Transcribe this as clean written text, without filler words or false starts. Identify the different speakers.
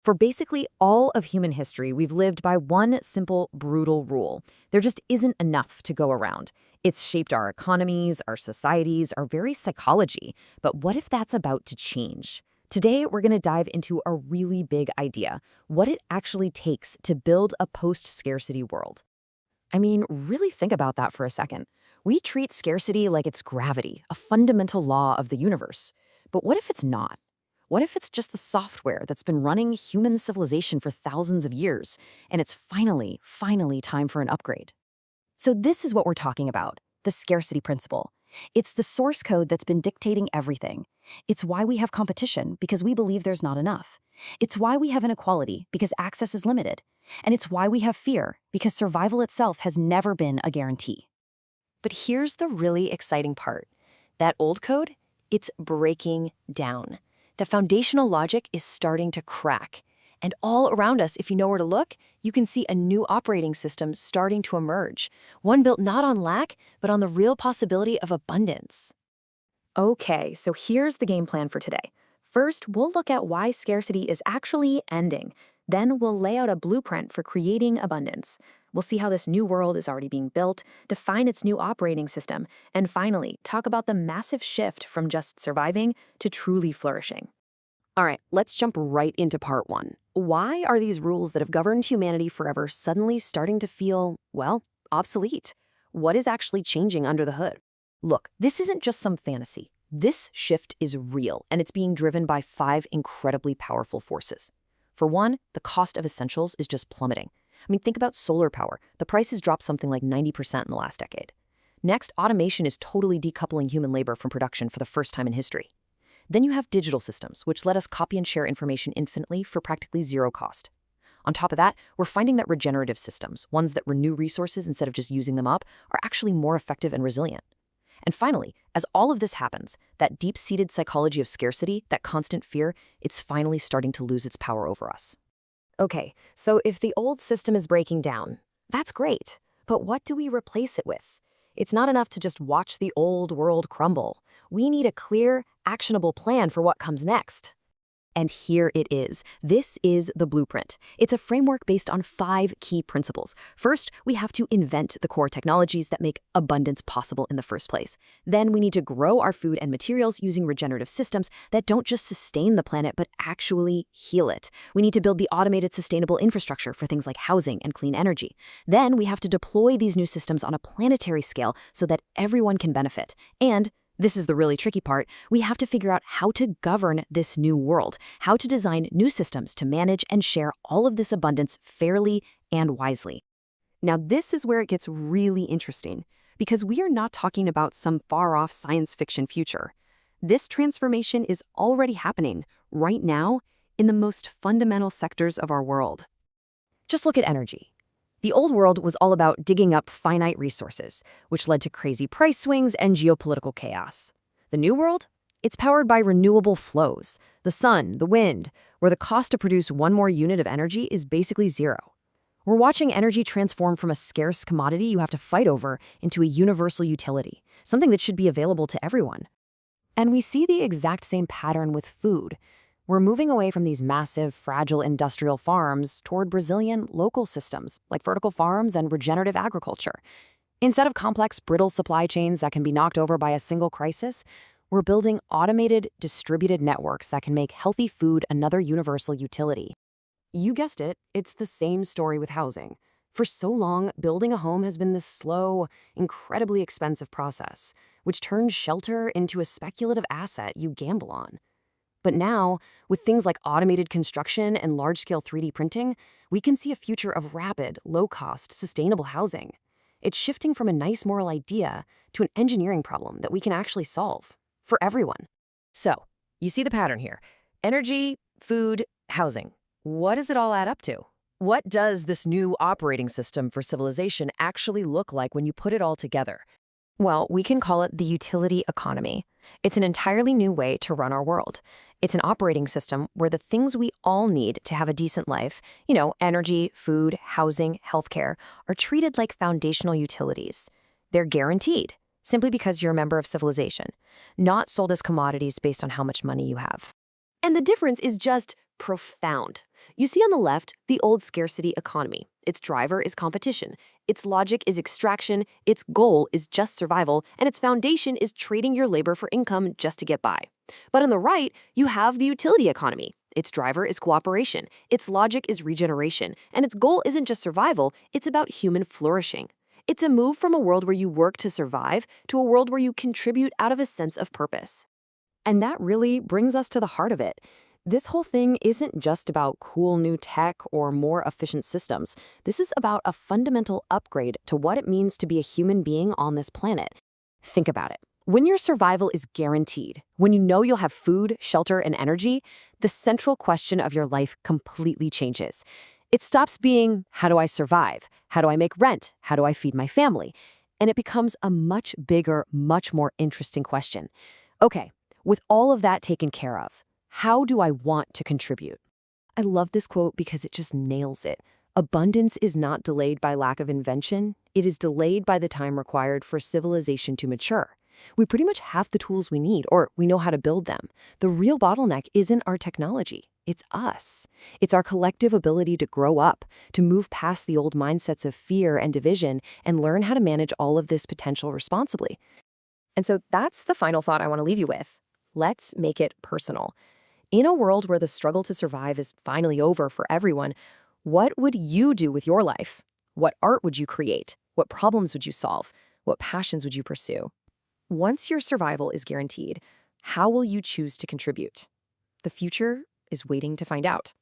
Speaker 1: For basically all of human history, we've lived by one simple, brutal rule. There just isn't enough to go around. It's shaped our economies, our societies, our very psychology. But what if that's about to change? Today, we're going to dive into a really big idea, what it actually takes to build a post-scarcity world. I mean, really think about that for a second. We treat scarcity like it's gravity, a fundamental law of the universe. But what if it's not? What if it's just the software that's been running human civilization for thousands of years, and it's finally time for an upgrade? So this is what we're talking about, the scarcity principle. It's the source code that's been dictating everything. It's why we have competition, because we believe there's not enough. It's why we have inequality, because access is limited. And it's why we have fear, because survival itself has never been a guarantee. But here's the really exciting part. That old code, it's breaking down. The foundational logic is starting to crack. And all around us, if you know where to look, you can see a new operating system starting to emerge. One built not on lack, but on the real possibility of abundance. Okay, so here's the game plan for today. First, we'll look at why scarcity is actually ending. Then we'll lay out a blueprint for creating abundance. We'll see how this new world is already being built, define its new operating system, and finally, talk about the massive shift from just surviving to truly flourishing. All right, let's jump right into part one. Why are these rules that have governed humanity forever suddenly starting to feel, well, obsolete? What is actually changing under the hood? Look, this isn't just some fantasy. This shift is real, and it's being driven by 5 incredibly powerful forces. For one, the cost of essentials is just plummeting. I mean, think about solar power. The price has dropped something like 90% in the last decade. Next, automation is totally decoupling human labor from production for the first time in history. Then you have digital systems, which let us copy and share information infinitely for practically zero cost. On top of that, we're finding that regenerative systems, ones that renew resources instead of just using them up, are actually more effective and resilient. And finally, as all of this happens, that deep-seated psychology of scarcity, that constant fear, it's finally starting to lose its power over us. Okay, so if the old system is breaking down, that's great. But what do we replace it with? It's not enough to just watch the old world crumble. We need a clear, actionable plan for what comes next. And here it is. This is the blueprint. It's a framework based on 5 key principles. First, we have to invent the core technologies that make abundance possible in the first place. Then we need to grow our food and materials using regenerative systems that don't just sustain the planet, but actually heal it. We need to build the automated sustainable infrastructure for things like housing and clean energy. Then we have to deploy these new systems on a planetary scale so that everyone can benefit. And this is the really tricky part. We have to figure out how to govern this new world, how to design new systems to manage and share all of this abundance fairly and wisely. Now, this is where it gets really interesting, because we are not talking about some far-off science fiction future. This transformation is already happening right now in the most fundamental sectors of our world. Just look at energy. The old world was all about digging up finite resources, which led to crazy price swings and geopolitical chaos. The new world? It's powered by renewable flows, the sun, the wind, where the cost to produce one more unit of energy is basically zero. We're watching energy transform from a scarce commodity you have to fight over into a universal utility, something that should be available to everyone. And we see the exact same pattern with food. We're moving away from these massive, fragile industrial farms toward Brazilian local systems like vertical farms and regenerative agriculture. Instead of complex, brittle supply chains that can be knocked over by a single crisis, we're building automated, distributed networks that can make healthy food another universal utility. You guessed it, it's the same story with housing. For so long, building a home has been this slow, incredibly expensive process, which turns shelter into a speculative asset you gamble on. But now, with things like automated construction and large-scale 3D printing, we can see a future of rapid, low-cost, sustainable housing. It's shifting from a nice moral idea to an engineering problem that we can actually solve for everyone. So, you see the pattern here. Energy, food, housing. What does it all add up to? What does this new operating system for civilization actually look like when you put it all together? Well, we can call it the utility economy. It's an entirely new way to run our world. It's an operating system where the things we all need to have a decent life, energy, food, housing, healthcare, are treated like foundational utilities. They're guaranteed, simply because you're a member of civilization, not sold as commodities based on how much money you have. And the difference is just
Speaker 2: profound. You see on the left, the old scarcity economy. Its driver is competition. Its logic is extraction. Its goal is just survival. And its foundation is trading your labor for income just to get by. But on the right, you have the utility economy. Its driver is cooperation. Its logic is regeneration. And its goal isn't just survival, it's about human flourishing. It's a move from a world where you work to survive to a world where you contribute out of a sense of purpose.
Speaker 1: And that really brings us to the heart of it. This whole thing isn't just about cool new tech or more efficient systems. This is about a fundamental upgrade to what it means to be a human being on this planet. Think about it. When your survival is guaranteed, when you know you'll have food, shelter, and energy, the central question of your life completely changes. It stops being, how do I survive? How do I make rent? How do I feed my family? And it becomes a much bigger, much more interesting question. Okay, with all of that taken care of, how do I want to contribute? I love this quote because it just nails it. Abundance is not delayed by lack of invention. It is delayed by the time required for civilization to mature. We pretty much have the tools we need, or we know how to build them. The real bottleneck isn't our technology. It's us. It's our collective ability to grow up, to move past the old mindsets of fear and division, and learn how to manage all of this potential responsibly. And so that's the final thought I want to leave you with. Let's make it personal. In a world where the struggle to survive is finally over for everyone, what would you do with your life? What art would you create? What problems would you solve? What passions would you pursue? Once your survival is guaranteed, how will you choose to contribute? The future is waiting to find out.